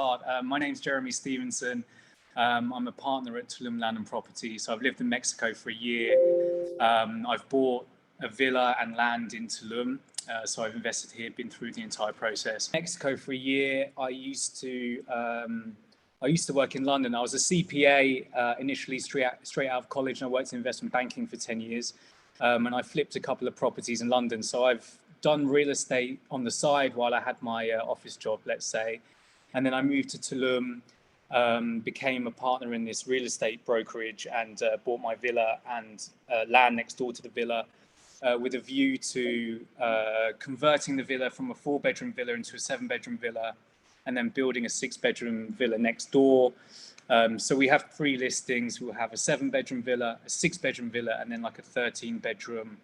start. My name's Jeremy Stevenson. I'm a partner at Tulum Land and Property. So I've lived in Mexico for a year. I've bought a villa and land in Tulum. So I've invested here, been through the entire process. Mexico for a year. I used to work in London. I was a CPA initially straight out of college, and I worked in investment banking for 10 years. And I flipped a couple of properties in London. So I've done real estate on the side while I had my office job, let's say. And then I moved to Tulum, became a partner in this real estate brokerage, and bought my villa and land next door to the villa with a view to converting the villa from a 4-bedroom villa into a 7-bedroom villa, and then building a 6-bedroom villa next door. So we have 3 listings. We'll have a 7-bedroom villa, a 6-bedroom villa, and then like a 13-bedroom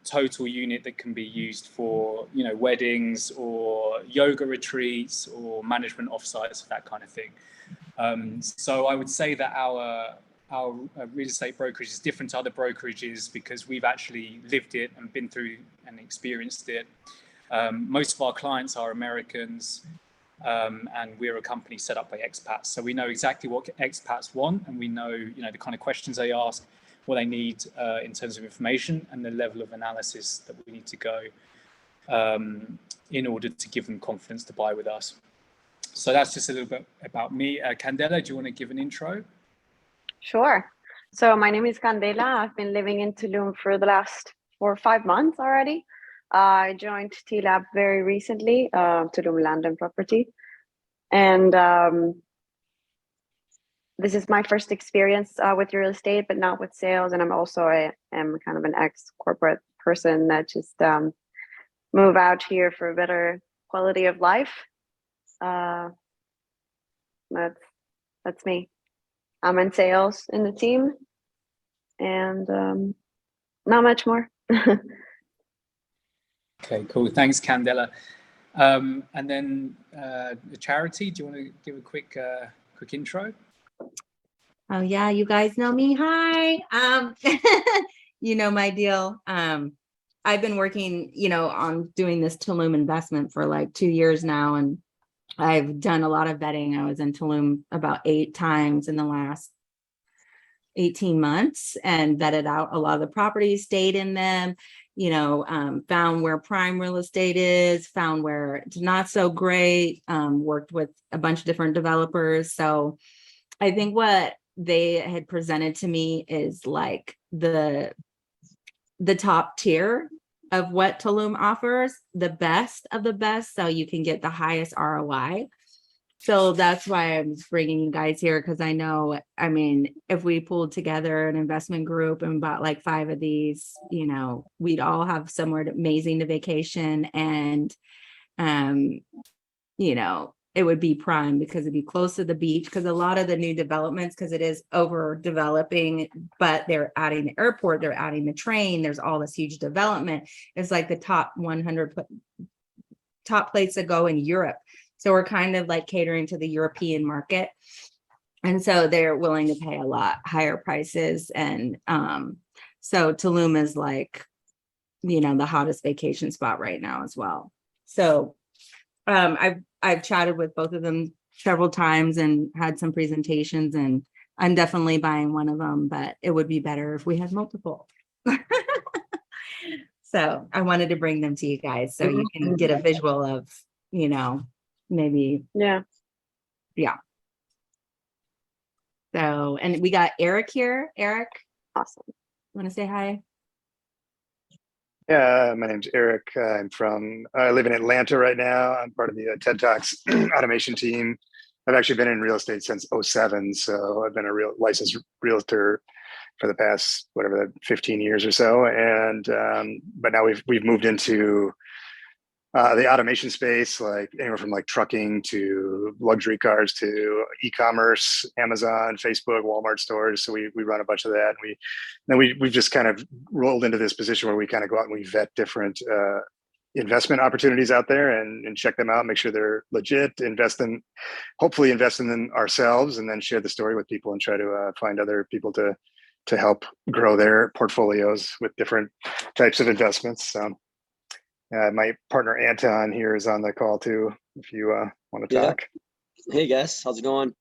total unit that can be used for, you know, weddings or yoga retreats or management offsites, that kind of thing. So I would say that our real estate brokerage is different to other brokerages because we've actually lived it and been through and experienced it. Most of our clients are Americans, and we're a company set up by expats. So we know exactly what expats want, and we know, you know, the kind of questions they ask, what they need in terms of information, and the level of analysis that we need to go in order to give them confidence to buy with us. So that's just a little bit about me. Candela, do you want to give an intro? Sure. So my name is Candela. I've been living in Tulum for the last 4 or 5 months already. I joined T-Lab very recently, Tulum Land and Property. And this is my first experience with real estate, but not with sales. And I'm also am kind of an ex-corporate person that just move out here for a better quality of life. That's me. I'm in sales in the team, and not much more. Okay, cool. Thanks, Candela. And then the Charity, do you want to give a quick intro? Oh yeah, you guys know me. Hi. You know my deal. I've been working, you know, on doing this Tulum investment for like 2 years now, and I've done a lot of vetting. I was in Tulum about 8 times in the last 18 months and vetted out a lot of the properties, stayed in them, you know, found where prime real estate is, found where it's not so great, worked with a bunch of different developers. So I think what they had presented to me is like the top tier of what Tulum offers, the best of the best, so you can get the highest ROI. So that's why I'm bringing you guys here, because I know, I mean, if we pulled together an investment group and bought like 5 of these, you know, we'd all have somewhere amazing to vacation, and you know, it would be prime because it'd be close to the beach, because a lot of the new developments, because it is overdeveloping, but they're adding the airport, they're adding the train, there's all this huge development. It's like the top 100 top place to go in Europe. So we're kind of like catering to the European market. And so they're willing to pay a lot higher prices. And so Tulum is like, you know, the hottest vacation spot right now as well. So I've chatted with both of them several times and had some presentations, and I'm definitely buying one of them, but it would be better if we had multiple. So I wanted to bring them to you guys so you can get a visual of, you know, maybe. Yeah. So, and we got Eric here. Eric. Awesome. Want to say hi? Yeah, my name's Eric. I live in Atlanta right now. I'm part of the TED Talks automation team. I've actually been in real estate since 2007. So I've been a licensed realtor for the past, 15 years or so. And, but now we've moved into the automation space, like anywhere from like trucking to luxury cars to e-commerce, Amazon, Facebook, Walmart stores. So we run a bunch of that. And we've just kind of rolled into this position where we kind of go out and we vet different investment opportunities out there and check them out, make sure they're legit, hopefully invest in them ourselves, and then share the story with people and try to find other people to help grow their portfolios with different types of investments. So my partner Anton here is on the call too. if you want to talk. Hey guys, how's it going?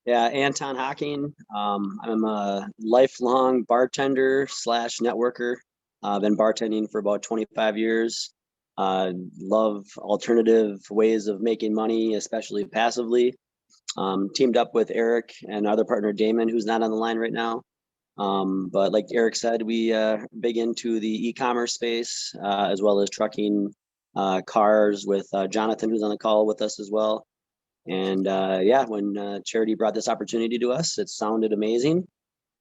Yeah, Anton Hocking. I'm a lifelong bartender slash networker. I've been bartending for about 25 years. Love alternative ways of making money, especially passively. Teamed up with Eric and our other partner Damon, who's not on the line right now. But like Eric said, we big into the e-commerce space, as well as trucking cars with Jonathan, who's on the call with us as well. And yeah, when Charity brought this opportunity to us, it sounded amazing.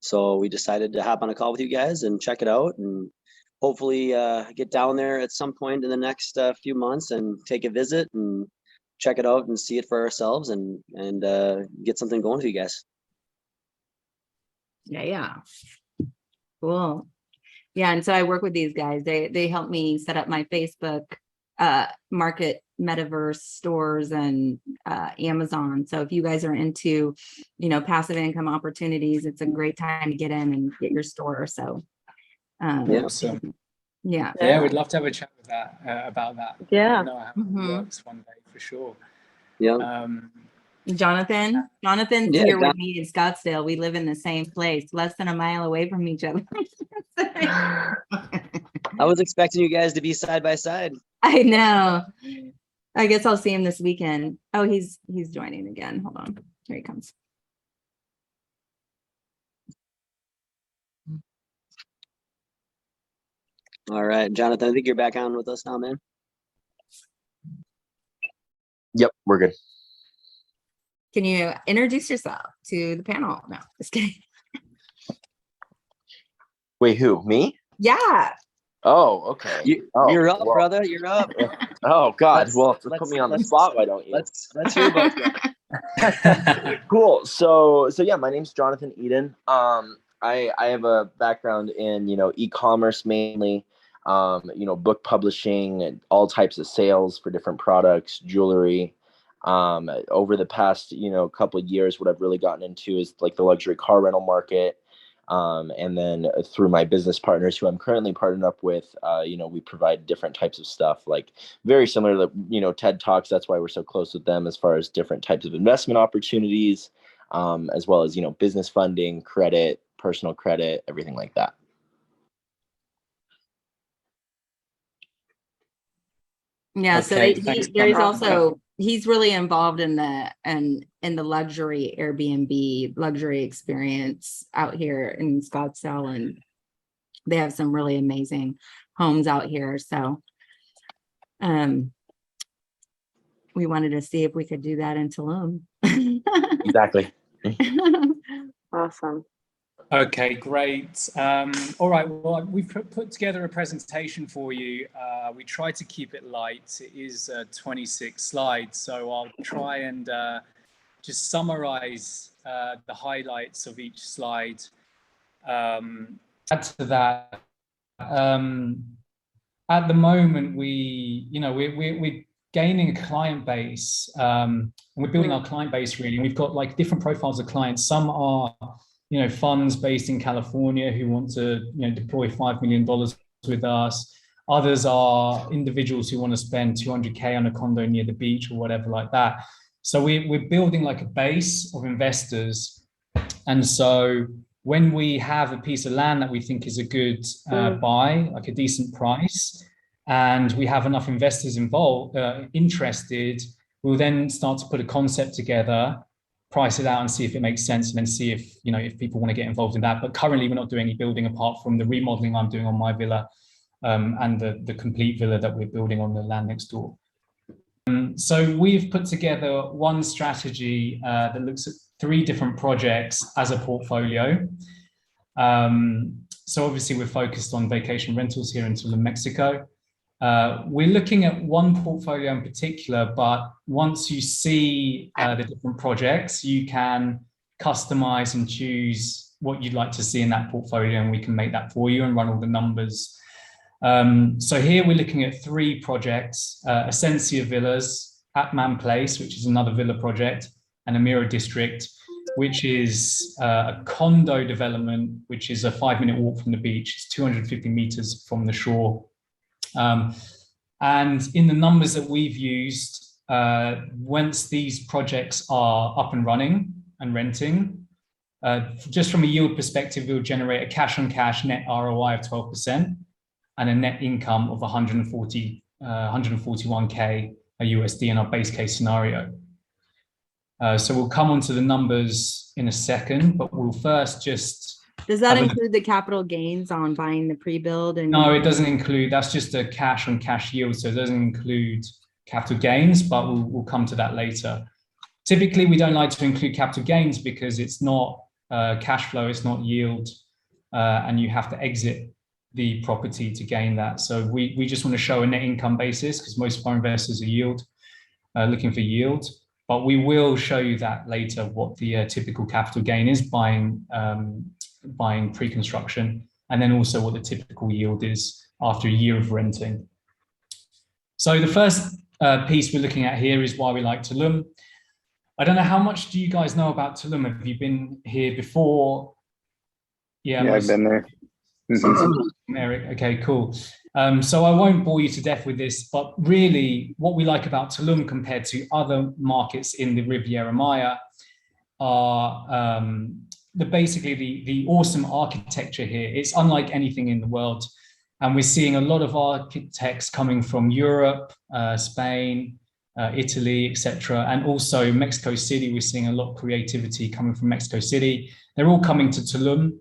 So we decided to hop on a call with you guys and check it out, and hopefully get down there at some point in the next few months and take a visit and check it out and see it for ourselves, and get something going with you guys. Yeah. Cool. Yeah. And so I work with these guys. They help me set up my Facebook market metaverse stores and Amazon. So if you guys are into, passive income opportunities, it's a great time to get in and get your store. So awesome. Yeah, we'd love to have a chat with that about that. Yeah. I know how it works one day for sure. Yeah. Jonathan's here with me in Scottsdale. We live in the same place, less than a mile away from each other. I was expecting you guys to be side by side. I know. I guess I'll see him this weekend. Oh, he's joining again. Hold on. Here he comes. All right, Jonathan, I think you're back on with us now, man. Yep, we're good. Can you introduce yourself to the panel? No, just kidding. Wait, who? Me? Yeah. Oh, okay. You're up, brother. You're up. Oh God. Well, put me on the spot, why don't you? Let's hear about that. Cool. So yeah, my name's Jonathan Eden. I have a background in e-commerce mainly, book publishing and all types of sales for different products, jewelry. Over the past couple of years, what I've really gotten into is like the luxury car rental market. And then through my business partners who I'm currently partnered up with, we provide different types of stuff, like very similar to, TED Talks. That's why we're so close with them as far as different types of investment opportunities, as well as, business funding, credit, personal credit, everything like that. Yeah. Okay, so he's really involved in the luxury Airbnb luxury experience out here in Scottsdale, and they have some really amazing homes out here. So we wanted to see if we could do that in Tulum. Exactly. Awesome. Okay, great. All right, well, we've put together a presentation for you. We try to keep it light. It is 26 slides, so I'll try and just summarize the highlights of each slide. Add to that, at the moment, we're gaining a client base, and we're building our client base really. And we've got like different profiles of clients. Some are funds based in California who want to, deploy $5 million with us. Others are individuals who want to spend $200K on a condo near the beach or whatever like that. So we're building like a base of investors. And so when we have a piece of land that we think is a good buy, like a decent price, and we have enough investors interested, we'll then start to put a concept together, price it out and see if it makes sense, and then see if if people want to get involved in that. But currently we're not doing any building apart from the remodeling I'm doing on my villa, and the complete villa that we're building on the land next door. So we've put together one strategy that looks at 3 different projects as a portfolio. So obviously we're focused on vacation rentals here in Tulum, Mexico. We're looking at one portfolio in particular, but once you see the different projects, you can customize and choose what you'd like to see in that portfolio, and we can make that for you and run all the numbers. So here we're looking at 3 projects: Ascencia Villas, Atman Place, which is another villa project, and Amira District, which is a condo development, which is a 5-minute walk from the beach. It's 250 meters from the shore. And in the numbers that we've used, once these projects are up and running and renting, just from a yield perspective, we'll generate a cash-on-cash net ROI of 12% and a net income of 141K USD in our base case scenario. So we'll come onto the numbers in a second, but we'll first just... Does that include the capital gains on buying the pre-build? No, it doesn't include, that's just a cash-on-cash yield, so it doesn't include capital gains, but we'll come to that later. Typically, we don't like to include capital gains because it's not cash flow, it's not yield, and you have to exit the property to gain that. So we just want to show a net income basis because most of our investors are looking for yield. But we will show you that later, what the typical capital gain is buying pre-construction, and then also what the typical yield is after a year of renting. So the first piece we're looking at here is why we like Tulum. I don't know, how much do you guys know about Tulum? Have you been here before? Yeah, I've been there. Eric, okay, cool. So I won't bore you to death with this, but really what we like about Tulum compared to other markets in the Riviera Maya are basically the awesome architecture here. It's unlike anything in the world. And we're seeing a lot of architects coming from Europe, Spain, Italy, etc. And also Mexico City, we're seeing a lot of creativity coming from Mexico City. They're all coming to Tulum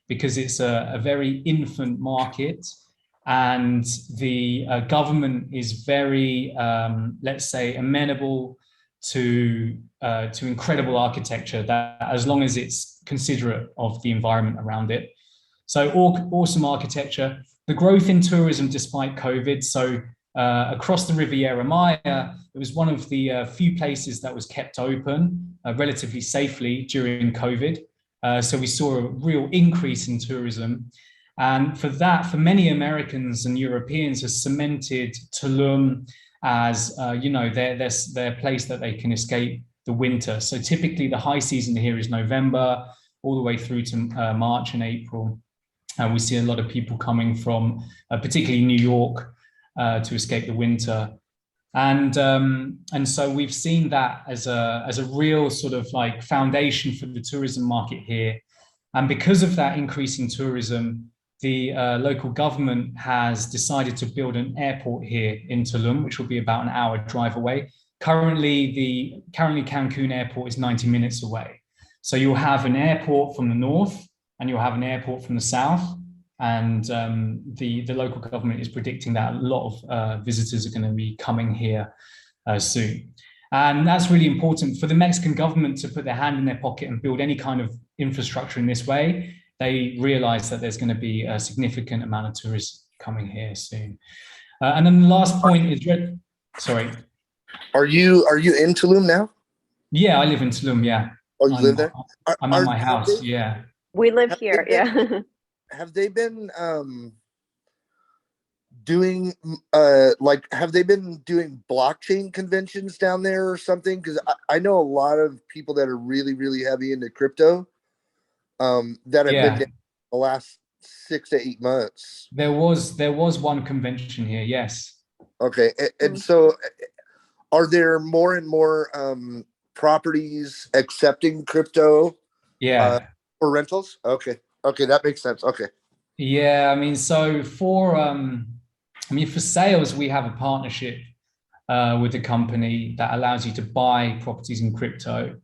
because it's a very infant market. And the government is very, let's say, amenable to incredible architecture, that as long as it's considerate of the environment around it. So awesome architecture. The growth in tourism despite COVID. So across the Riviera Maya, it was one of the few places that was kept open relatively safely during COVID. So we saw a real increase in tourism. And for that, for many Americans and Europeans, has cemented Tulum as, their place that they can escape the winter. So typically the high season here is November, all the way through to March and April. And we see a lot of people coming from particularly New York to escape the winter. And so we've seen that as a real sort of like foundation for the tourism market here. And because of that increase in tourism, the local government has decided to build an airport here in Tulum, which will be about an hour drive away. Currently Cancun airport is 90 minutes away. So you'll have an airport from the north and you'll have an airport from the south. And the local government is predicting that a lot of visitors are going to be coming here soon. And that's really important for the Mexican government to put their hand in their pocket and build any kind of infrastructure in this way. They realize that there's going to be a significant amount of tourists coming here soon. And then the last point is, sorry. Are you in Tulum now? Yeah, I live in Tulum, yeah. Oh, you live there? I'm at my house, yeah. We live here, yeah. Have they been doing have they been doing blockchain conventions down there or something? Because I know a lot of people that are really, really heavy into crypto that have been there the last 6 to 8 months. There was one convention here, yes. Okay, and so are there more and more properties accepting crypto? Yeah. For rentals? Okay, that makes sense. Okay. Yeah, I mean, so for sales, we have a partnership with a company that allows you to buy properties in crypto.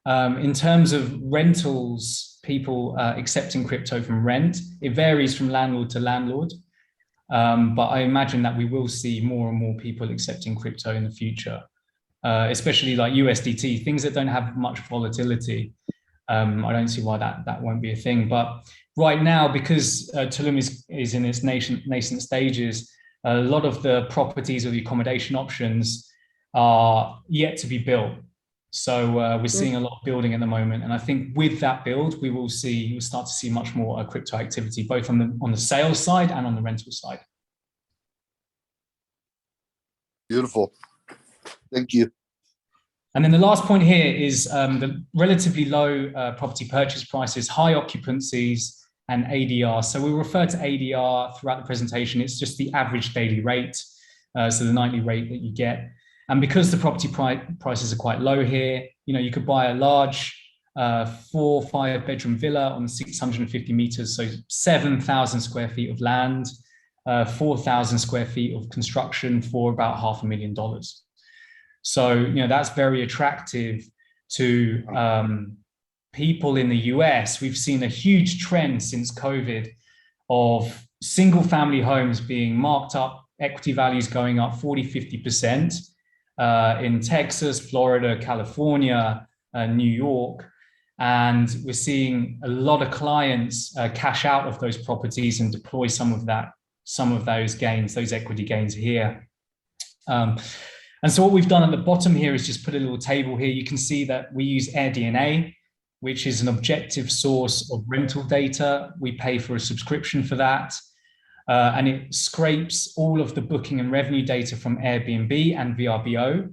In terms of rentals, people accepting crypto from rent, it varies from landlord to landlord. But I imagine that we will see more and more people accepting crypto in the future, especially like USDT, things that don't have much volatility. I don't see why that won't be a thing. But right now, because Tulum is in its nascent stages, a lot of the properties or the accommodation options are yet to be built. So we're seeing a lot of building at the moment. And I think with that build, we'll start to see much more crypto activity, both on the sales side and on the rental side. Beautiful. Thank you. And then the last point here is the relatively low property purchase prices, high occupancies, and ADR. So we refer to ADR throughout the presentation. It's just the average daily rate, so the nightly rate that you get. And because the property prices are quite low here, you could buy a large 4-5 bedroom villa on 650 meters, so 7,000 square feet of land, 4,000 square feet of construction for about $500,000. So, that's very attractive to people in the US. We've seen a huge trend since COVID of single family homes being marked up, equity values going up 40-50% in Texas, Florida, California, New York. And we're seeing a lot of clients cash out of those properties and deploy some of those gains, those equity gains here. And so what we've done at the bottom here is just put a little table here. You can see that we use AirDNA, which is an objective source of rental data. We pay for a subscription for that. And it scrapes all of the booking and revenue data from Airbnb and VRBO.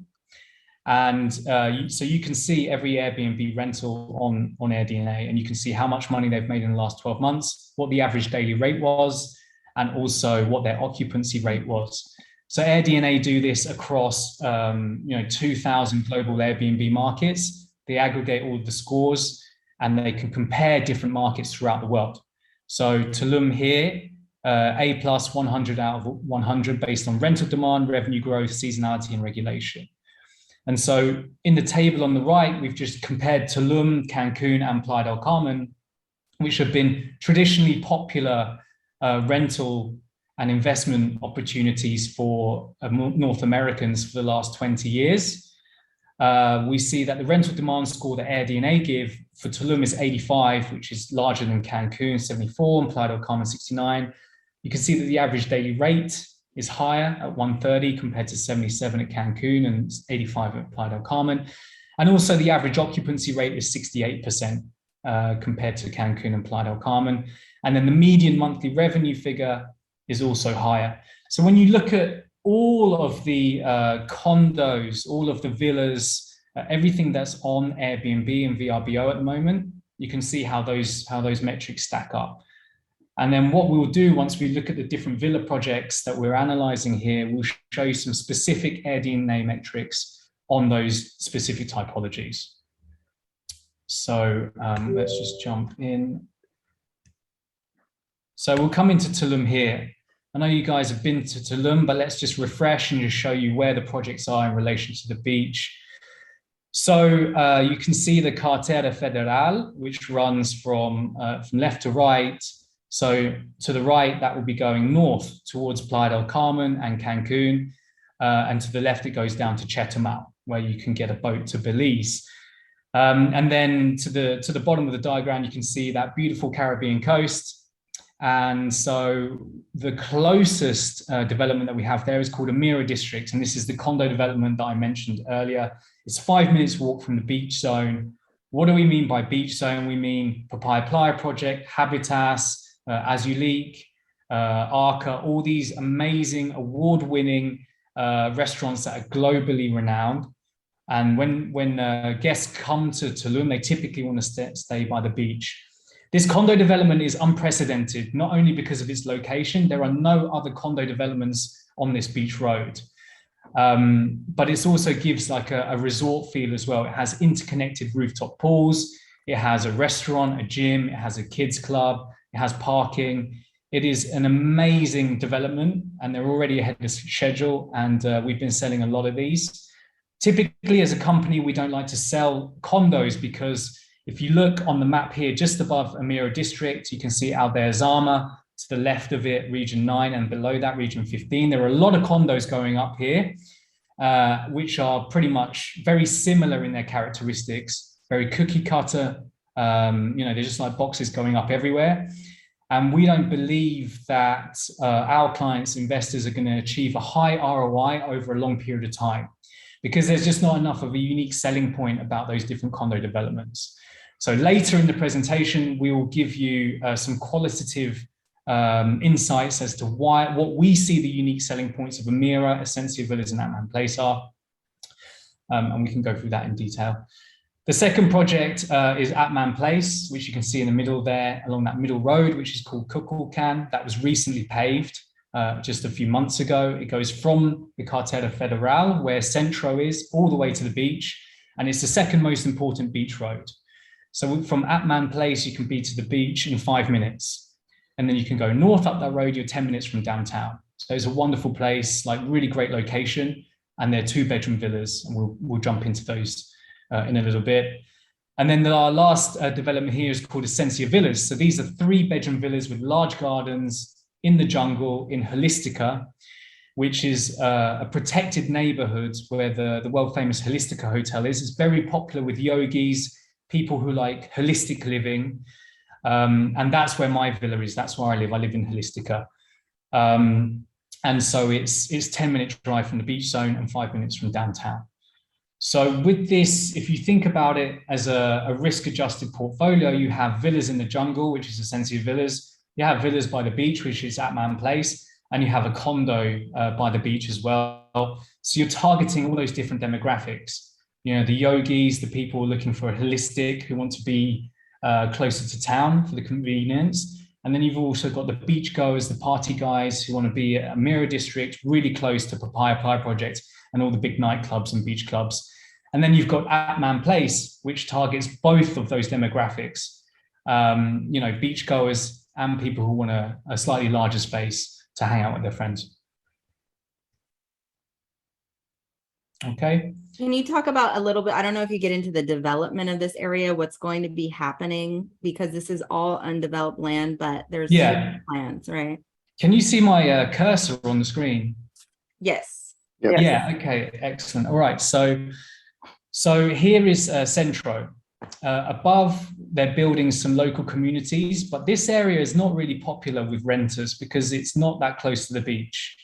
And so you can see every Airbnb rental on AirDNA, and you can see how much money they've made in the last 12 months, what the average daily rate was, and also what their occupancy rate was. So AirDNA do this across 2,000 global Airbnb markets. They aggregate all of the scores, and they can compare different markets throughout the world. So Tulum here, A+, 100 out of 100 based on rental demand, revenue growth, seasonality, and regulation. And so in the table on the right, we've just compared Tulum, Cancun, and Playa del Carmen, which have been traditionally popular rental and investment opportunities for North Americans for the last 20 years. We see that the rental demand score that AirDNA give for Tulum is 85, which is larger than Cancun, 74, and Playa del Carmen, 69. You can see that the average daily rate is higher at 130 compared to 77 at Cancun and 85 at Playa del Carmen. And also the average occupancy rate is 68% compared to Cancun and Playa del Carmen. And then the median monthly revenue figure is also higher. So when you look at all of the condos, all of the villas, everything that's on Airbnb and VRBO at the moment, you can see how those metrics stack up. And then what we'll do once we look at the different villa projects that we're analyzing here, we'll show you some specific AirDNA metrics on those specific typologies. So let's just jump in. So we'll come into Tulum here. I know you guys have been to Tulum, but let's just refresh and just show you where the projects are in relation to the beach. So you can see the Carretera Federal, which runs from left to right. So to the right, that will be going north towards Playa del Carmen and Cancun. And to the left, it goes down to Chetumal, where you can get a boat to Belize. And then to the bottom of the diagram, you can see that beautiful Caribbean coast. And so the closest development that we have there is called Amira District. And this is the condo development that I mentioned earlier. It's 5 minutes walk from the beach zone. What do we mean by beach zone? We mean Papaya Playa Project, Habitas, Azulik, Arca, all these amazing award-winning restaurants that are globally renowned. And when guests come to Tulum, they typically want to stay by the beach. This condo development is unprecedented, not only because of its location. There are no other condo developments on this beach road. But it also gives like a resort feel as well. It has interconnected rooftop pools. It has a restaurant, a gym. It has a kids club. It has parking. It is an amazing development, and they're already ahead of schedule. And we've been selling a lot of these. Typically, as a company, we don't like to sell condos because if you look on the map here, just above Amira District, you can see Aldeia Zama, to the left of it, Region 9, and below that, Region 15. There are a lot of condos going up here, which are pretty much very similar in their characteristics, very cookie cutter. They're just like boxes going up everywhere. And we don't believe that our clients, investors, are going to achieve a high ROI over a long period of time because there's just not enough of a unique selling point about those different condo developments. So later in the presentation, we will give you some qualitative insights as to what we see the unique selling points of Amira, Ascencia Villas, and Atman Place are. And we can go through that in detail. The second project is Atman Place, which you can see in the middle there, along that middle road, which is called Kukulkan. That was recently paved. just a few months ago. It goes from the Carretera Federal, where Centro is, all the way to the beach. And it's the second most important beach road. So from Atman Place, you can be to the beach in 5 minutes. And then you can go north up that road, you're 10 minutes from downtown. So it's a wonderful place, like really great location. And they're 2-bedroom villas. And we'll jump into those in a little bit. And then our last development here is called Ascencia Villas. So these are 3-bedroom villas with large gardens in the jungle in Holistica, which is a protected neighborhood where the world-famous Holistica Hotel is. It's very popular with yogis, people who like holistic living. And that's where my villa is. That's where I live. I live in Holistica. And so it's 10-minute drive from the beach zone and 5 minutes from downtown. So with this, if you think about it as a risk-adjusted portfolio, you have villas in the jungle, which is Ascencia Villas. You have villas by the beach, which is Atman Place, and you have a condo by the beach as well. So you're targeting all those different demographics. You know, the yogis, the people looking for a holistic, who want to be closer to town for the convenience. And then you've also got the beach goers, the party guys who want to be at Amira district, really close to Papaya Playa Project and all the big nightclubs and beach clubs. And then you've got Atman Place, which targets both of those demographics, you know, beach goers and people who want a slightly larger space to hang out with their friends. Okay. Can you talk about a little bit, I don't know if you get into the development of this area, what's going to be happening, because this is all undeveloped land, but there's plans, right? Can you see my cursor on the screen? Yes. Yep. Yeah, okay, excellent. All right, so here is Centro. Above, they're building some local communities, but this area is not really popular with renters because it's not that close to the beach.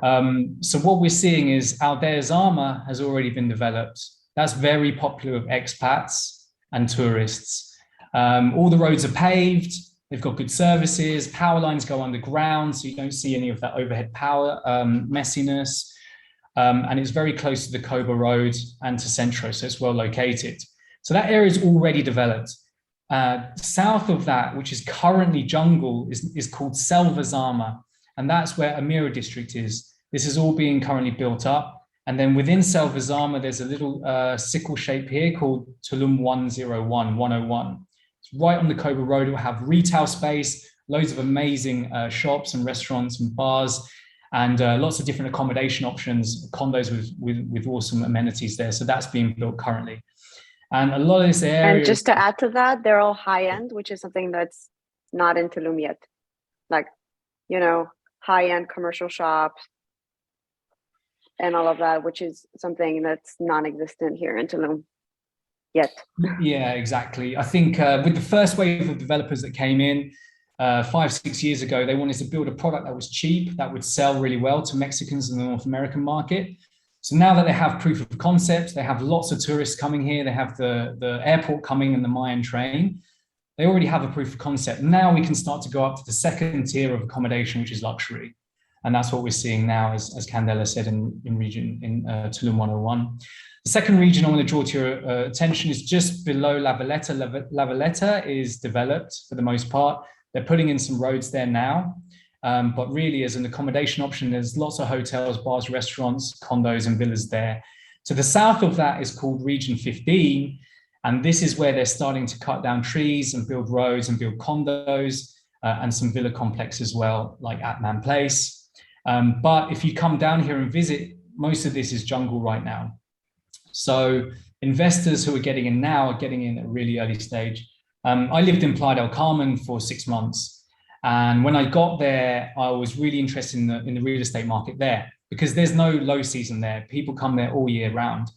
So what we're seeing is Aldea Zama has already been developed. That's very popular with expats and tourists. All the roads are paved. They've got good services. Power lines go underground, so you don't see any of that overhead power messiness. And it's very close to the Coba Road and to Centro, so it's well located. So that area is already developed. South of that, which is currently jungle, is called Selva Zama. And that's where Amira district is. This is all being currently built up. And then within Selva Zama, there's a little sickle shape here called Tulum 101. It's right on the Coba Road. It will have retail space, loads of amazing shops and restaurants and bars, and lots of different accommodation options, condos with awesome amenities there. So that's being built currently. And a lot of this area. And just to add to that, they're all high end, which is something that's not in Tulum yet. Like, you know, high-end commercial shops and all of that, which is something that's non-existent here in Tulum yet. Yeah, exactly. I think with the first wave of developers that came in 5-6 years ago, they wanted to build a product that was cheap, that would sell really well to Mexicans in the North American market. So now that they have proof of concept, they have lots of tourists coming here, they have the airport coming and the Mayan train. They already have a proof of concept. Now we can start to go up to the second tier of accommodation, which is luxury. And that's what we're seeing now, as Candela said, in Tulum 101. The second region I want to draw to your attention is just below La Valletta. La Valletta is developed for the most part. They're putting in some roads there now. But really, as an accommodation option, there's lots of hotels, bars, restaurants, condos, and villas there. To the south of that is called Region 15. And this is where they're starting to cut down trees and build roads and build condos and some villa complex as well, like Atman Place. But if you come down here and visit, most of this is jungle right now. So investors who are getting in now are getting in at a really early stage. I lived in Playa del Carmen for 6 months. And when I got there, I was really interested in the real estate market there because there's no low season there. People come there all year round.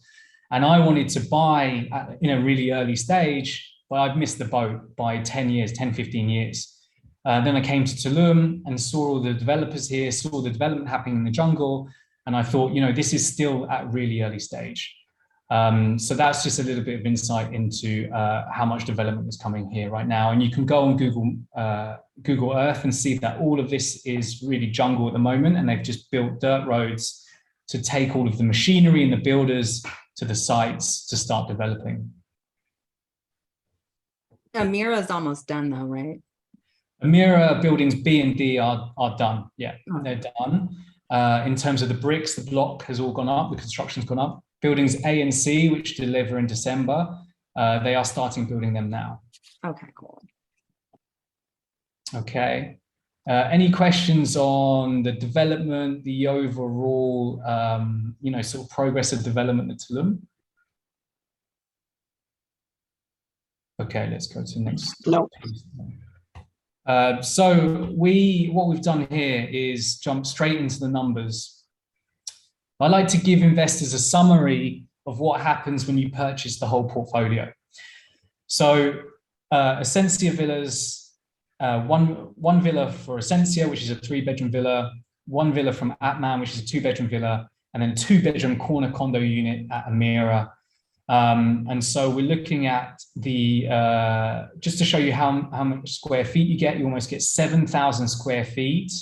And I wanted to buy in a really early stage, but I'd missed the boat by 15 years. Then I came to Tulum and saw all the developers here, saw the development happening in the jungle. And I thought, you know, this is still at really early stage. So that's just a little bit of insight into how much development is coming here right now. And you can go on Google Earth and see that all of this is really jungle at the moment. And they've just built dirt roads to take all of the machinery and the builders to the sites to start developing. Amira's almost done though, right? Amira buildings B and D are done. Yeah, Oh. they're done. In terms of the bricks, the block has all gone up, the construction's gone up. Buildings A and C, which deliver in December, they are starting building them now. Okay, cool. Okay. Any questions on the development, the overall, sort of progress of development at Tulum? Okay, let's go to the next piece. So what we've done here is jump straight into the numbers. I like to give investors a summary of what happens when you purchase the whole portfolio. So Ascencia villas, one villa for Ascencia, which is a 3-bedroom villa, one villa from Atman, which is a 2-bedroom villa, and then 2-bedroom corner condo unit at Amira. And so we're looking at the, just to show you how much square feet you get, you almost get 7,000 square feet.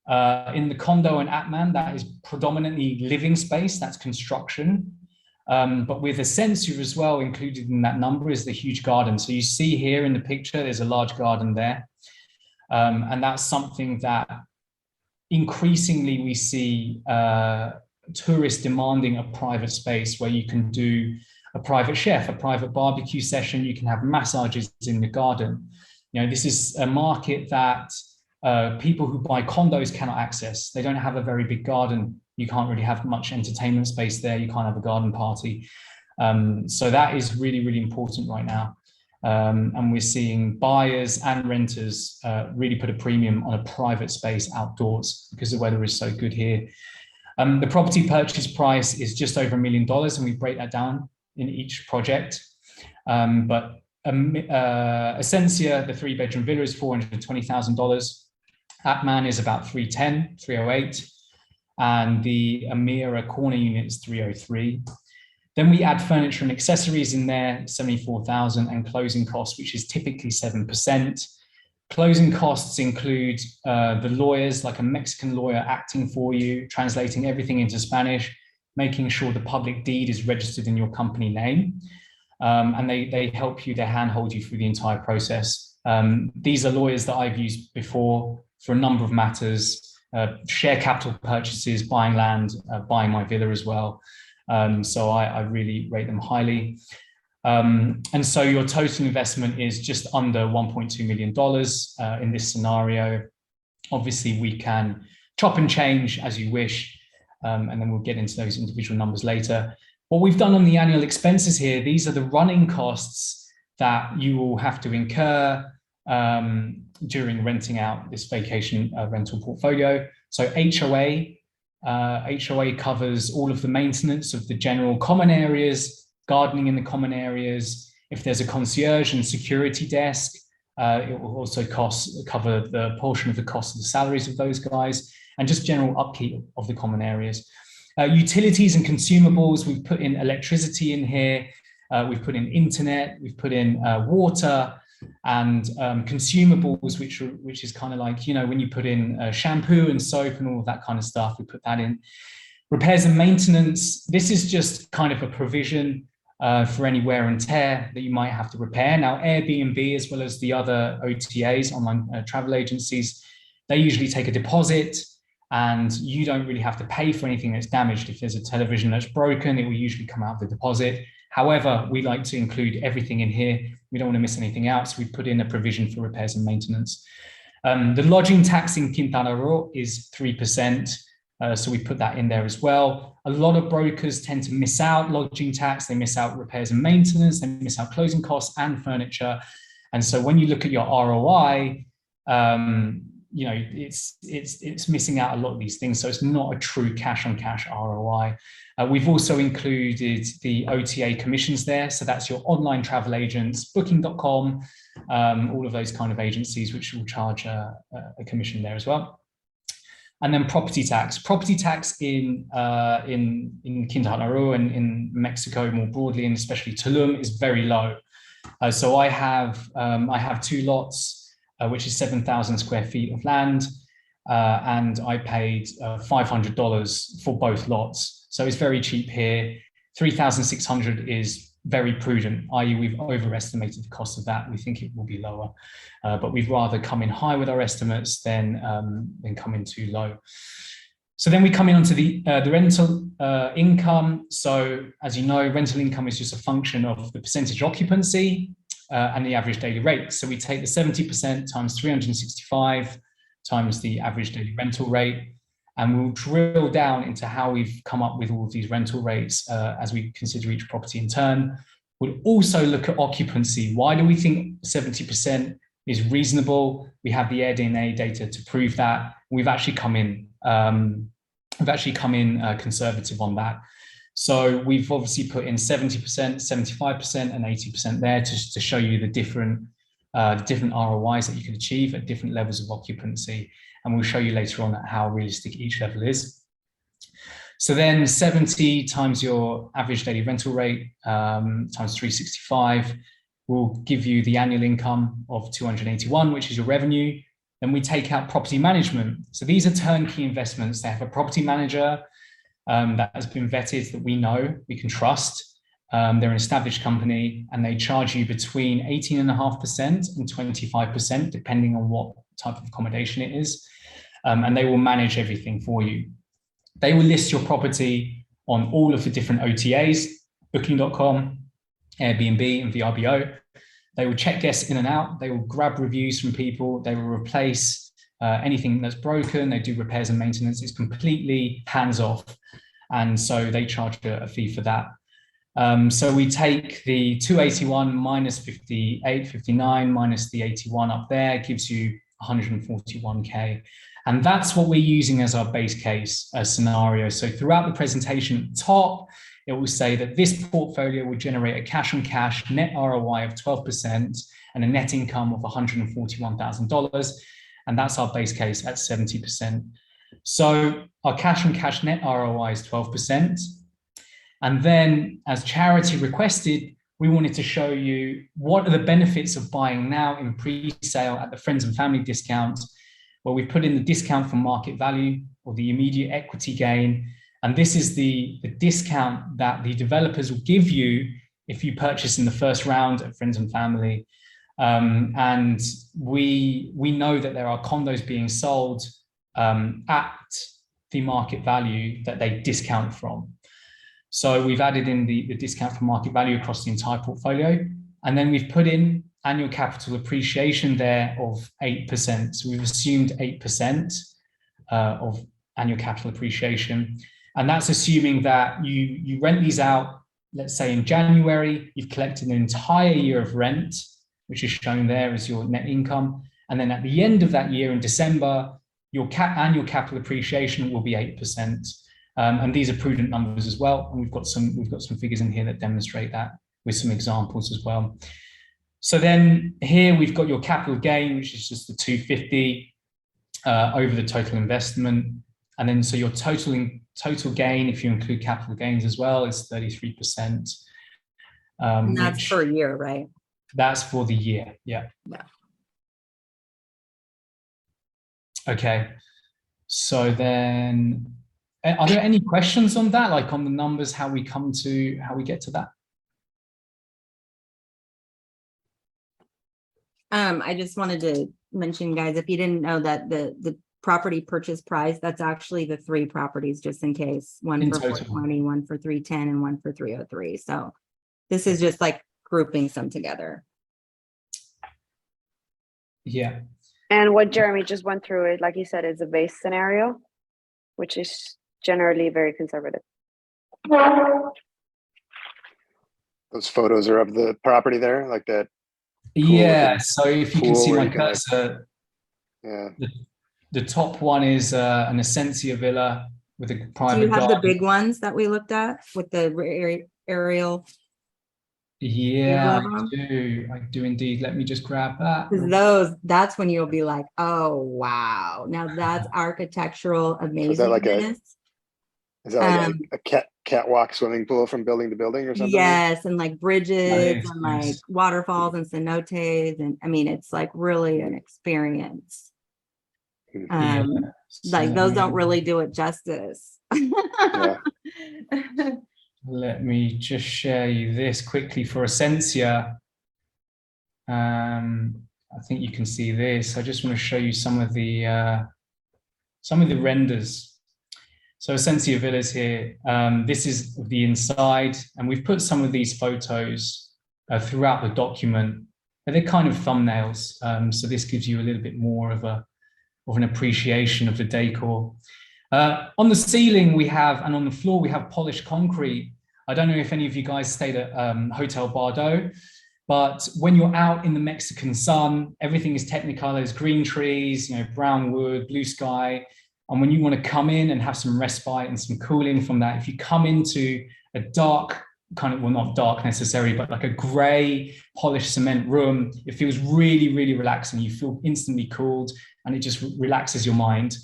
In the condo in Atman, that is predominantly living space, that's construction. But with Ascencia as well, included in that number is the huge garden. So you see here in the picture, there's a large garden there. And that's something that increasingly we see tourists demanding a private space where you can do a private chef, a private barbecue session, you can have massages in the garden. This is a market that people who buy condos cannot access. They don't have a very big garden. You can't really have much entertainment space there. You can't have a garden party. So that is really, really important right now. And we're seeing buyers and renters really put a premium on a private space outdoors because the weather is so good here. The property purchase price is just over $1 million, and we break that down in each project. But Ascencia, the 3-bedroom villa, is $420,000. Atman is about $308,000, and the Amira corner unit is $303,000. Then we add furniture and accessories in there, $74,000, and closing costs, which is typically 7%. Closing costs include the lawyers, like a Mexican lawyer acting for you, translating everything into Spanish, making sure the public deed is registered in your company name. And they help you, they handhold you through the entire process. These are lawyers that I've used before for a number of matters, share capital purchases, buying land, buying my villa as well. So I really rate them highly. And so your total investment is just under $1.2 million in this scenario. Obviously, we can chop and change as you wish, and then we'll get into those individual numbers later. What we've done on the annual expenses here, these are the running costs that you will have to incur during renting out this vacation rental portfolio. So HOA covers all of the maintenance of the general common areas, gardening in the common areas. If there's a concierge and security desk, it will also cover the portion of the cost of the salaries of those guys, and just general upkeep of the common areas. Utilities and consumables, we've put in electricity in here, we've put in internet, we've put in water, and consumables, which is kind of like, when you put in shampoo and soap and all of that kind of stuff, we put that in. Repairs and maintenance, this is just kind of a provision for any wear and tear that you might have to repair. Now, AirBNB, as well as the other OTAs, online travel agencies, they usually take a deposit, and you don't really have to pay for anything that's damaged. If there's a television that's broken, it will usually come out of the deposit. However, we like to include everything in here. We don't want to miss anything out, so we put in a provision for repairs and maintenance. The lodging tax in Quintana Roo is 3%. So we put that in there as well. A lot of brokers tend to miss out lodging tax. They miss out repairs and maintenance. They miss out closing costs and furniture. And so when you look at your ROI, it's missing out a lot of these things. So it's not a true cash on cash ROI. We've also included the OTA commissions there. So that's your online travel agents, booking.com, all of those kind of agencies, which will charge a commission there as well. And then property tax. Property tax in Quintana Roo and in Mexico more broadly, and especially Tulum, is very low. So I have 2 lots, which is 7,000 square feet of land, and I paid $500 for both lots. So it's very cheap here. 3,600 is very prudent, i.e. we've overestimated the cost of that. We think it will be lower, but we'd rather come in high with our estimates than come in too low. So then we come in onto the rental income. So as you know, rental income is just a function of the percentage occupancy and the average daily rate. So we take the 70% times 365 times the average daily rental rate, and we'll drill down into how we've come up with all of these rental rates as we consider each property in turn. We'll also look at occupancy. Why do we think 70% is reasonable? We have the AirBNB data to prove that. We've actually come in conservative on that. So we've obviously put in 70%, 75%, and 80% there to show you the different ROIs that you can achieve at different levels of occupancy. And we'll show you later on how realistic each level is. So then 70 times your average daily rental rate times 365 will give you the annual income of 281, which is your revenue. Then we take out property management. So these are turnkey investments. They have a property manager that has been vetted, that we know, we can trust. They're an established company, and they charge you between 18.5% and 25%, depending on what type of accommodation it is. And they will manage everything for you. They will list your property on all of the different OTAs, booking.com, AirBNB, and VRBO. They will check guests in and out. They will grab reviews from people. They will replace anything that's broken. They do repairs and maintenance. It's completely hands-off. And so they charge a fee for that. So we take the 281 minus 58, 59 minus the 81 up there, gives you 141K. And that's what we're using as our base case scenario. So throughout the presentation at the top, it will say that this portfolio will generate a cash on cash net ROI of 12% and a net income of $141,000. And that's our base case at 70%. So our cash on cash net ROI is 12%. And then, as Charity requested, we wanted to show you what are the benefits of buying now in pre-sale at the friends and family discount. Well, we put in the discount for market value or the immediate equity gain. And this is the discount that the developers will give you if you purchase in the first round at friends and family. And we know that there are condos being sold at the market value that they discount from. So we've added in the discount for market value across the entire portfolio. And then we've put in annual capital appreciation there of 8%. So we've assumed 8% of annual capital appreciation. And that's assuming that you rent these out, let's say in January, you've collected an entire year of rent, which is shown there as your net income. And then at the end of that year in December, your annual capital appreciation will be 8%. And these are prudent numbers as well. And we've got some figures in here that demonstrate that with some examples as well. So then here we've got your capital gain, which is just the 250 over the total investment. And then so your total gain, if you include capital gains as well, is 33%. And that's per year, right? That's for the year, yeah. Yeah. Okay. So then, are there any questions on that, like on the numbers, how we get to that? I just wanted to mention, guys, if you didn't know that the property purchase price, that's actually the 3 properties, just in case, one for 420, one for 310, and one for 303. So this is just like grouping some together. Yeah. And what Jeremy just went through, it, like you said, is a base scenario, which is generally very conservative. Those photos are of the property there, like that. Yeah. So if you can see my can, cursor, yeah. The top one is an Ascencia villa with a private garden. Do you have the big ones that we looked at with the aerial? Yeah, I do indeed. Let me just grab that. That's when you'll be like, oh, wow. Now that's architectural amazingness. Is that like a catwalk swimming pool from building to building or something? Yes, and like bridges and like waterfalls and cenotes. And I mean, it's like really an experience. Like those don't really do it justice. Let let me just share you this quickly for Ascencia. I think you can see this. I just want to show you some of the renders. So Ascencia Villas here. This is the inside, and we've put some of these photos throughout the document. And they're kind of thumbnails, so this gives you a little bit more of an appreciation of the decor. On the ceiling we have, and on the floor we have polished concrete. I don't know if any of you guys stayed at Hotel Bardo, but when you're out in the Mexican sun, everything is Technicolor. There's green trees, you know, brown wood, blue sky. And when you want to come in and have some respite and some cooling from that, if you come into a dark kind of, well, not dark necessarily, but like a gray polished cement room, it feels really, really relaxing. You feel instantly cooled, and it just relaxes your mind.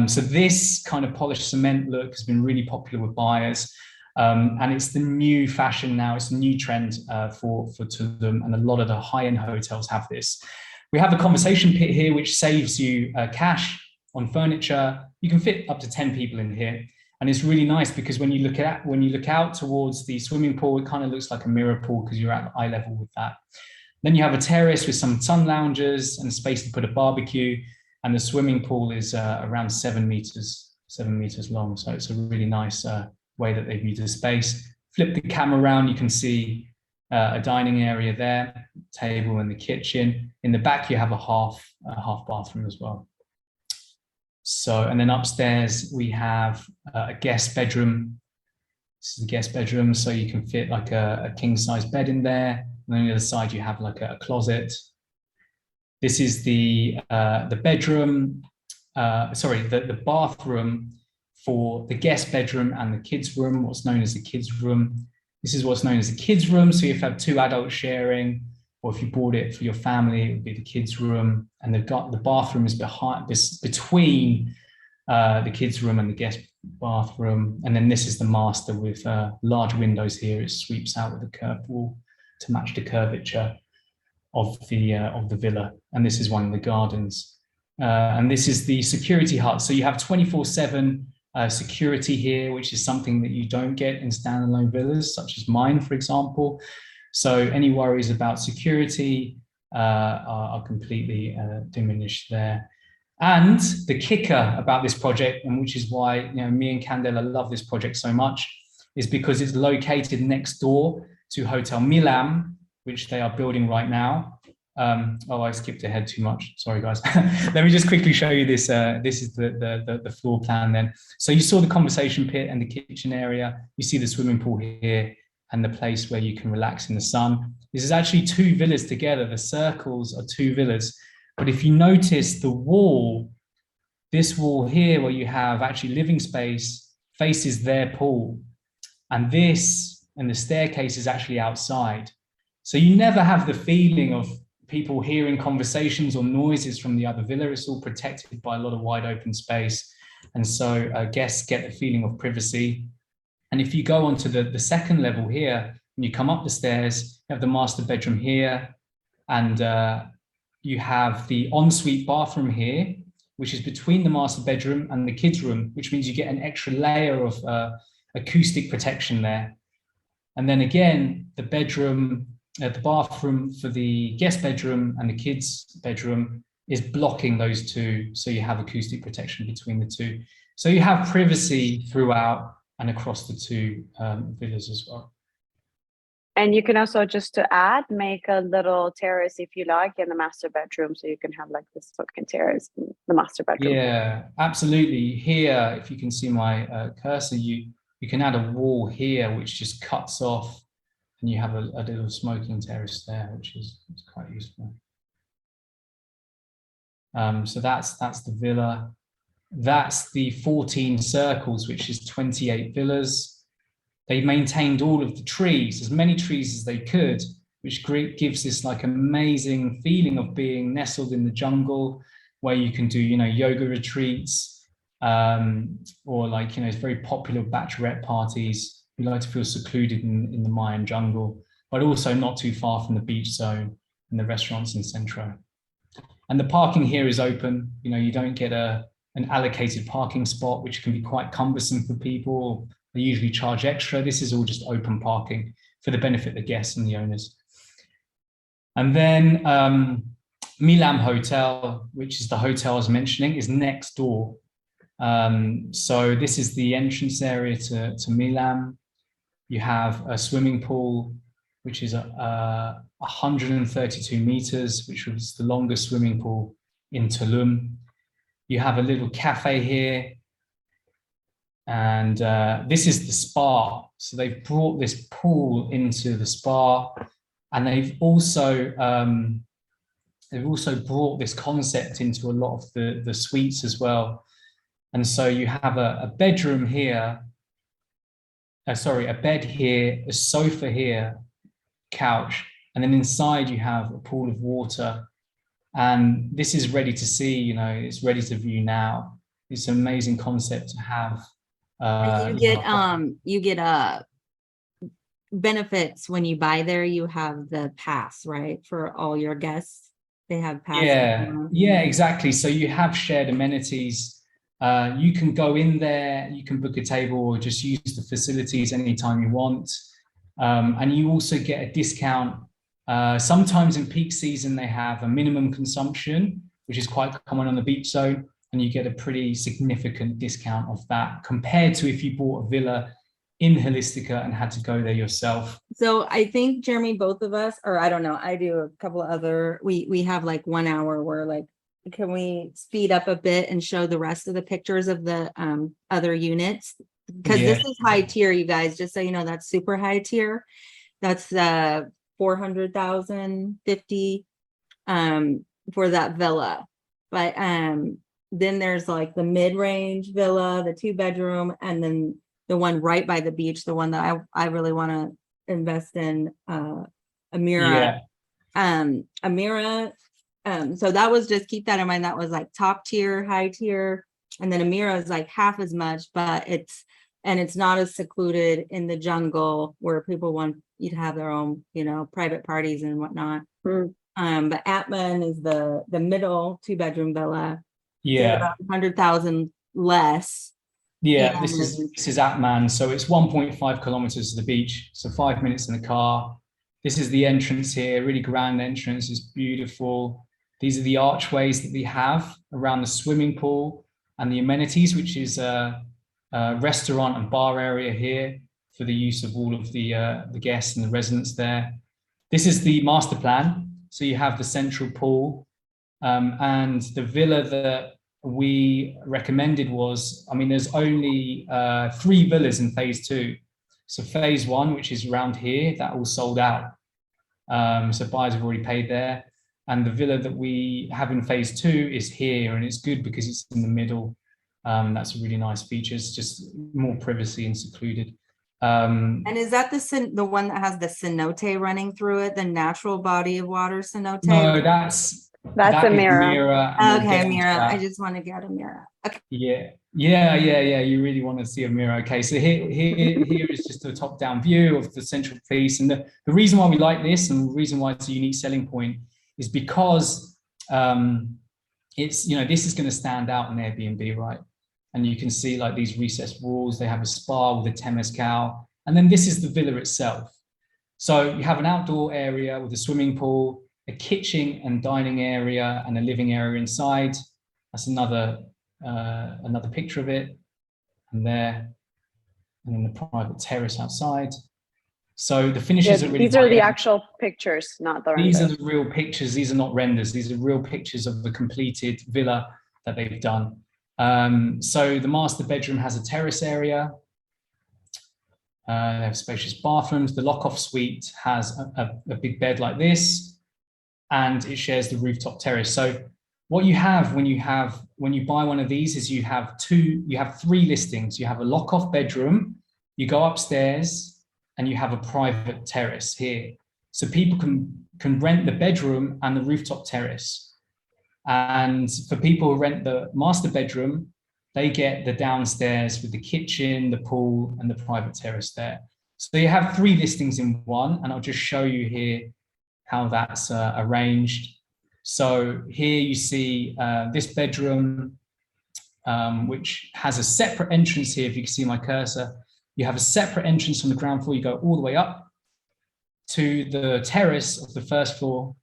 So this kind of polished cement look has been really popular with buyers. And it's the new fashion now. It's a new trend for Tulum, and a lot of the high-end hotels have this. We have a conversation pit here, which saves you cash on furniture. You can fit up to 10 people in here. And it's really nice because when you look out towards the swimming pool, it kind of looks like a mirror pool because you're at eye level with that. Then you have a terrace with some sun lounges and space to put a barbecue. And the swimming pool is around 7 meters long. So it's a really nice way that they've used the space. Flip the camera around, you can see a dining area there, table and the kitchen. In the back, you have a half bathroom as well. So, and then upstairs we have a guest bedroom. This is the guest bedroom, so you can fit like a king size bed in there. And on the other side, you have like a closet. This is the bedroom, the bathroom for the guest bedroom and the kids' room, what's known as the kids' room. This is what's known as the kids' room. So if you have 2 adults sharing, or if you bought it for your family, it would be the kids' room. And they've got the bathroom is between the kids' room and the guest bathroom. And then this is the master with large windows here. It sweeps out with a curved wall to match the curvature of the villa. And this is one of the gardens. And this is the security hut. So you have 24/7 security here, which is something that you don't get in standalone villas, such as mine, for example. So any worries about security are completely diminished there. And the kicker about this project, and which is why me and Candela love this project so much, is because it's located next door to Hotel Milan, which they are building right now. Oh, I skipped ahead too much. Sorry, guys. Let me just quickly show you this. This is the floor plan then. So you saw the conversation pit and the kitchen area. You see the swimming pool here and the place where you can relax in the sun. This is actually 2 villas together. The circles are 2 villas. But if you notice the wall, this wall here where you have actually living space faces their pool. And this and the staircase is actually outside. So you never have the feeling of people hearing conversations or noises from the other villa. It's all protected by a lot of wide open space. And so guests get the feeling of privacy. And if you go onto the second level here, and you come up the stairs, you have the master bedroom here, and you have the ensuite bathroom here, which is between the master bedroom and the kids' room, which means you get an extra layer of acoustic protection there. And then again, the bedroom, the bathroom for the guest bedroom and the kids' bedroom is blocking those 2. So you have acoustic protection between the 2. So you have privacy throughout and across the 2 villas as well. And you can also, just to add, make a little terrace if you like in the master bedroom, so you can have like this fucking terrace in the master bedroom. Yeah, absolutely. Here, if you can see my cursor, you can add a wall here which just cuts off, and you have a little smoking terrace there, which is quite useful. So that's the villa. That's the 14 circles, which is 28 villas. They maintained all of the trees, as many trees as they could, which gives this like amazing feeling of being nestled in the jungle, where you can do, yoga retreats, or like, it's very popular bachelorette parties. You like to feel secluded in the Mayan jungle, but also not too far from the beach zone and the restaurants in Centro. And the parking here is open. You don't get an allocated parking spot, which can be quite cumbersome for people. They usually charge extra. This is all just open parking for the benefit of the guests and the owners. And then Milam Hotel, which is the hotel I was mentioning, is next door. So this is the entrance area to Milam. You have a swimming pool, which is 132 meters, which was the longest swimming pool in Tulum. You have a little cafe here. And this is the spa. So they've brought this pool into the spa, and they've also brought this concept into a lot of the suites as well. And so you have a bedroom here, a bed here, a sofa here, couch, and then inside you have a pool of water. And this is ready to see, you know, it's ready to view now. It's an amazing concept to have. You get benefits when you buy there. You have the pass, right, for all your guests. They have passes. Yeah, exactly. So you have shared amenities. You can go in there, you can book a table or just use the facilities anytime you want. And you also get a discount. Sometimes in peak season, they have a minimum consumption, which is quite common on the beach zone. And you get a pretty significant discount of that compared to if you bought a villa in Holistica and had to go there yourself. So I think, Jeremy, both of us, or I don't know, I do a couple of other, we have like 1 hour where like, can we speed up a bit and show the rest of the pictures of the other units? Because this is high tier, you guys, just so you know, that's super high tier. That's 400,050 for that villa. But then there's like the mid-range villa, the 2-bedroom, and then the one right by the beach, the one that I really want to invest in, Amira. Amira, so that was, just keep that in mind, that was like top tier, high tier, and then Amira is like half as much, but it's not as secluded in the jungle where people want you to have their own, you know, private parties and whatnot. But Atman is the middle 2-bedroom villa. Yeah, about 100,000 less. Yeah, this is Atman. So it's 1.5 kilometers to the beach. So 5 minutes in the car. This is the entrance here, really grand entrance. It's beautiful. These are the archways that we have around the swimming pool and the amenities, which is a restaurant and bar area here for the use of all of the guests and the residents there. This is the master plan. So you have the central pool. And the villa that we recommended was, I mean, there's only 3 villas in phase 2. So phase 1, which is around here, that all sold out. So buyers have already paid there. And the villa that we have in phase 2 is here, and it's good because it's in the middle. That's a really nice feature. It's just more privacy and secluded. And is that the one that has the cenote running through it, the natural body of water cenote? No, that's Amira. Okay, Amira. I just want to get Amira. Okay. Yeah. You really want to see Amira. Okay, so here is just a top-down view of the central piece, and the reason why we like this, and the reason why it's a unique selling point, is because it's, you know, this is going to stand out in Airbnb, right? And you can see like these recessed walls. They have a spa with a temescal, and then this is the villa itself. So you have an outdoor area with a swimming pool, a kitchen and dining area, and a living area inside. That's another picture of it, and there, and then the private terrace outside. So the finishes are really. These are the actual pictures, not the renders. These are the real pictures. These are not renders. These are real pictures of the completed villa that they've done. So the master bedroom has a terrace area. They have spacious bathrooms. The lock-off suite has a big bed like this, and it shares the rooftop terrace. So what you have when you buy one of these is you have 3 listings. You have a lock-off bedroom, you go upstairs, and you have a private terrace here. So people can rent the bedroom and the rooftop terrace. And for people who rent the master bedroom, they get the downstairs with the kitchen, the pool, and the private terrace there. So you have 3 listings in one, and I'll just show you here how that's arranged. So here you see this bedroom, which has a separate entrance here, if you can see my cursor. You have a separate entrance on the ground floor. You go all the way up to the terrace of the first floor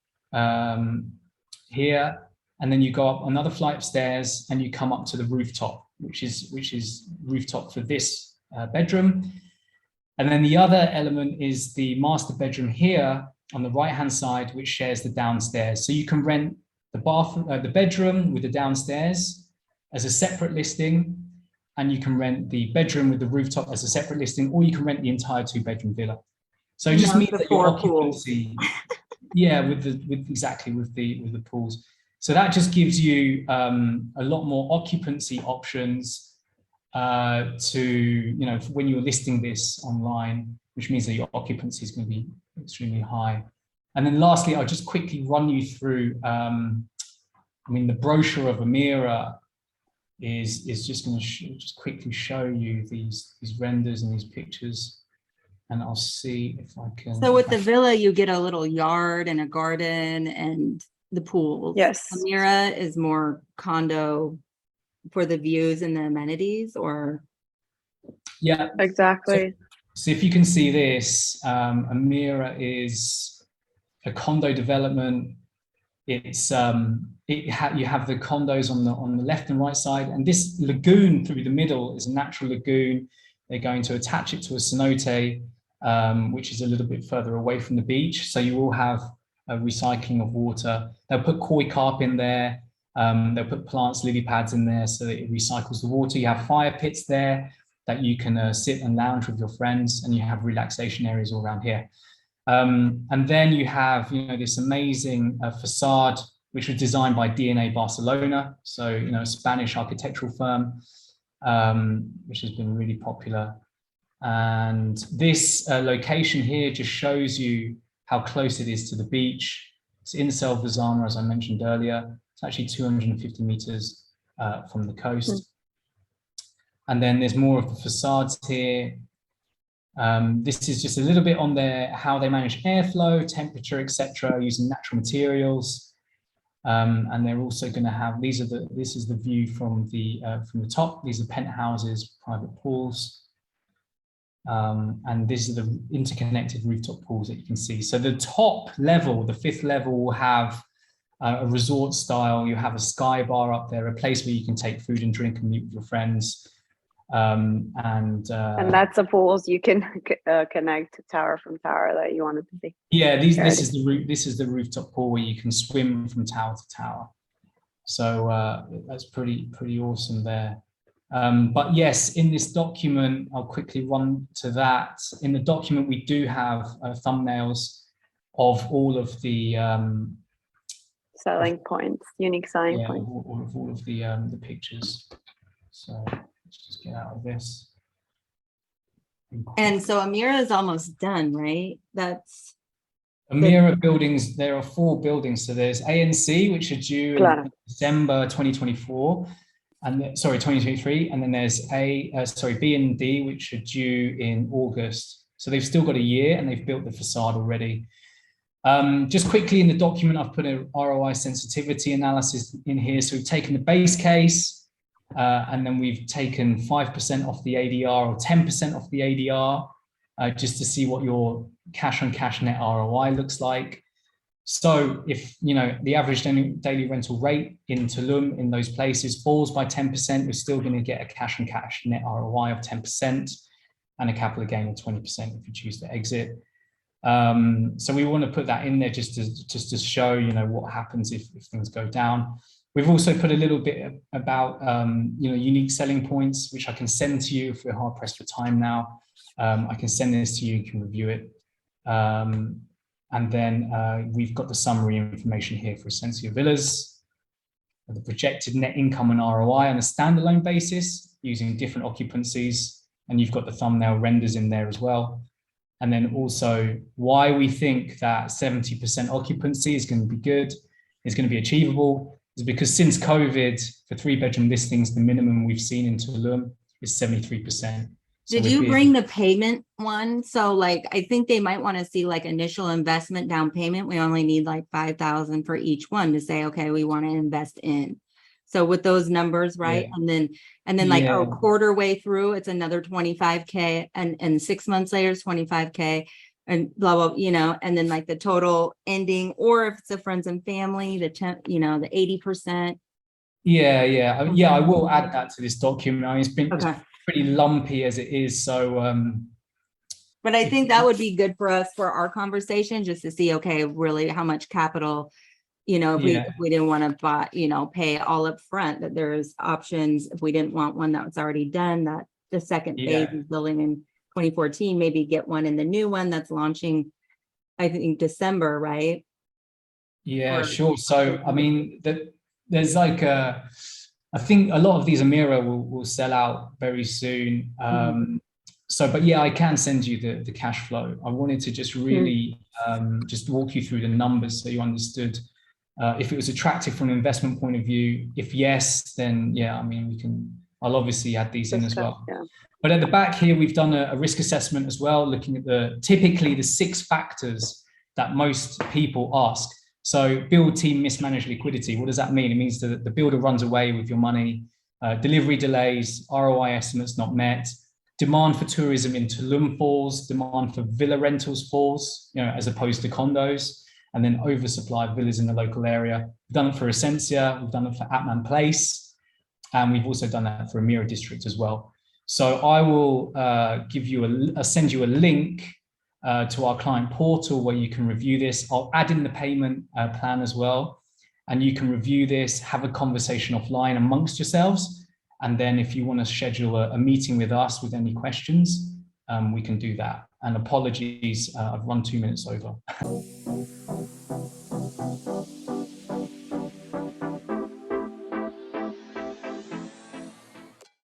here, and then you go up another flight of stairs and you come up to the rooftop, which is rooftop for this bedroom. And then the other element is the master bedroom here on the right-hand side, which shares the downstairs. So you can rent the bedroom with the downstairs as a separate listing, and you can rent the bedroom with the rooftop as a separate listing, or you can rent the entire 2-bedroom villa. So it just means that your occupancy, with the pools. So that just gives you a lot more occupancy options to, when you're listing this online, which means that your occupancy is going to be extremely high. And then lastly, I'll just quickly run you through, the brochure of Amira is just going to just quickly show you these renders and these pictures. And I'll see if I can. So with the villa, you get a little yard and a garden and the pool. Yes. Amira is more condo for the views and the amenities, or? Yeah, exactly. So if you can see this, Amira is a condo development. It's you have the condos on the left and right side, and this lagoon through the middle is a natural lagoon. They're going to attach it to a cenote, which is a little bit further away from the beach. So you will have a recycling of water. They'll put koi carp in there. They'll put plants, lily pads in there so that it recycles the water. You have fire pits there that you can sit and lounge with your friends, and you have relaxation areas all around here. And then you have, this amazing facade, which was designed by DNA Barcelona. So, a Spanish architectural firm, which has been really popular. And this location here just shows you how close it is to the beach. It's in Selva Zama, as I mentioned earlier. It's actually 250 meters from the coast. And then there's more of the facades here. This is just a little bit on how they manage airflow, temperature, etc., using natural materials. And they're also going to have this is the view from the top. These are penthouses, private pools, and these are the interconnected rooftop pools that you can see. So the top level, the 5th level, will have a resort style. You have a sky bar up there, a place where you can take food and drink and meet with your friends. And that's the pools you can connect tower from tower that you wanted to see. Yeah, this is the rooftop pool where you can swim from tower to tower. So that's pretty awesome there. But yes, in this document, I'll quickly run to that. In the document, we do have thumbnails of all of the selling points, unique selling points. All of the pictures. So let's just get out of this. And so Amira is almost done, right? That's Amira buildings. There are 4 buildings. So there's ANC, which are due in December 2024, and 2023, and then there's B and D, which are due in August. So they've still got a year, and they've built the facade already. Just quickly in the document, I've put a ROI sensitivity analysis in here. So we've taken the base case. And then we've taken 5% off the ADR or 10% off the ADR, just to see what your cash on cash net ROI looks like. So if, the average daily rental rate in Tulum in those places falls by 10%, you're still going to get a cash on cash net ROI of 10% and a capital gain of 20% if you choose to exit. So we want to put that in there just to show, what happens if things go down. We've also put a little bit about, unique selling points, which I can send to you if we're hard pressed for time now. I can send this to you, you can review it. And then we've got the summary information here for Ascencia Villas, the projected net income and ROI on a standalone basis using different occupancies. And you've got the thumbnail renders in there as well. And then also why we think that 70% occupancy is going to be good, is going to be achievable. Is because since COVID, for 3-bedroom listings, the minimum we've seen in Tulum is 73%. Did you bring the payment one? So I think they might want to see initial investment down payment. We only need 5,000 for each one to say, okay, we want to invest in. So with those numbers, right? Yeah. And then like, Yeah. oh, quarter way through, it's another 25K, and 6 months later, it's 25K, and blah, blah, you know, and then like the total ending, or if it's a friends and family, the 10, you know, the 80%. Yeah, yeah. I will add that to this document. I mean, it's Okay. pretty lumpy as it is. So, But I think that would be good for us for our conversation, just to see, okay, really how much capital, you know, if we didn't want to buy, you know, pay all up front, that there's options. If we didn't want one that was already done, that the second phase is building in 2014, maybe get one in the new one that's launching, I think December, right? Yeah, sure. So, I mean, there's like I think a lot of these Amira will sell out very soon. So, but yeah, I can send you the cash flow. I wanted to just really just walk you through the numbers so you understood if it was attractive from an investment point of view. If yes, then yeah, I mean, I'll obviously add these in as well. Yeah. But at the back here, we've done a risk assessment as well, looking at typically the 6 factors that most people ask. So build team mismanaged liquidity. What does that mean? It means that the builder runs away with your money, delivery delays, ROI estimates not met, demand for tourism in Tulum falls, demand for villa rentals falls, you know, as opposed to condos, and then oversupply of villas in the local area. We've done it for Ascencia, we've done it for Atman Place, and we've also done that for Amira District as well. So I will send you a link to our client portal where you can review this. I'll add in the payment plan as well, and you can review this, have a conversation offline amongst yourselves. And then if you want to schedule a meeting with us with any questions, we can do that. And apologies, I've run 2 minutes over.